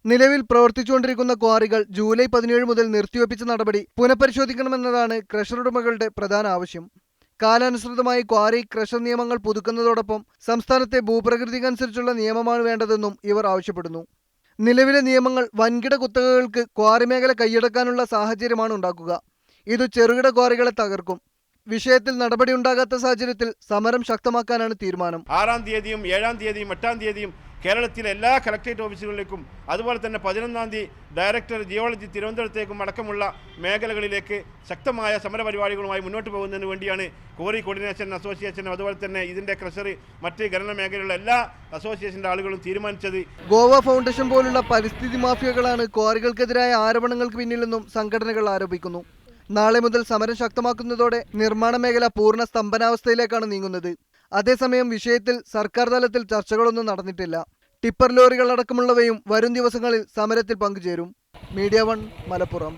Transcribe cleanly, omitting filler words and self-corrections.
നിലവിൽ പ്രവർത്തിച്ചുകൊണ്ടിരിക്കുന്ന ക്വാറികൾ ജൂലൈ 17 മുതൽ നിർത്തിവെപ്പിച്ച നടപടി പുനഃപരിശോധിക്കണമെന്നതാണ് ക്രഷർ ഉടമകളുടെ പ്രധാന ആവശ്യം. കാലാനുസൃതമായി ക്വാറി ക്രഷർ നിയമങ്ങൾ പുതുക്കുന്നതോടൊപ്പം സംസ്ഥാനത്തെ ഭൂപ്രകൃതിക്കനുസരിച്ചുള്ള നിയമമാണ് വേണ്ടതെന്നും ഇവർ ആവശ്യപ്പെടുന്നു. നിലവിലെ നിയമങ്ങൾ വൻകിട കുത്തകകൾക്ക് ക്വാറി മേഖല കൈയടക്കാനുള്ള സാഹചര്യമാണ് ഉണ്ടാക്കുക. ഇത് ചെറുകിട ക്വാറികളെ തകർക്കും. വിഷയത്തിൽ നടപടിയുണ്ടാകാത്ത സാഹചര്യത്തിൽ സമരം ശക്തമാക്കാനാണ് തീരുമാനം. 6-ാം തീയതിയും 7-ാം തീയതിയും 8-ാം തീയതിയും കേരളത്തിലെ എല്ലാ കളക്ടറേറ്റ് ഓഫീസുകളിലേക്കും അതുപോലെ തന്നെ 11-ാം തീയതി ഡയറക്ടർ ജിയോളജി തിരുവനന്തപുരത്തേക്കും അടക്കമുള്ള മേഖലകളിലേക്ക് ശക്തമായ സമരപരിപാടികളുമായി മുന്നോട്ട് പോകുന്നതിന് വേണ്ടിയാണ് ക്വാറി കോർഡിനേഷൻ അസോസിയേഷനും അതുപോലെ തന്നെ ഇതിൻ്റെ ക്രഷറി മറ്റ് ഖനന മേഖലയിലുള്ള എല്ലാ അസോസിയേഷൻ്റെ ആളുകളും തീരുമാനിച്ചത്. ഗോവ ഫൗണ്ടേഷൻ പോലുള്ള പരിസ്ഥിതി മാഫിയകളാണ് ക്വാറികൾക്കെതിരായ ആരോപണങ്ങൾക്ക് പിന്നിലെന്നും സംഘടനകൾ ആരോപിക്കുന്നു. നാളെ മുതൽ സമരം ശക്തമാക്കുന്നതോടെ നിർമ്മാണ മേഖല പൂർണ്ണ സ്തംഭനാവസ്ഥയിലേക്കാണ് നീങ്ങുന്നത്. അതേസമയം വിഷയത്തിൽ സർക്കാർ തലത്തിൽ ചർച്ചകളൊന്നും നടന്നിട്ടില്ല. ടിപ്പർ ലോറികൾ അടക്കമുള്ളവയും വരും ദിവസങ്ങളിൽ സമരത്തിൽ പങ്കുചേരും. മീഡിയ 1 മലപ്പുറം.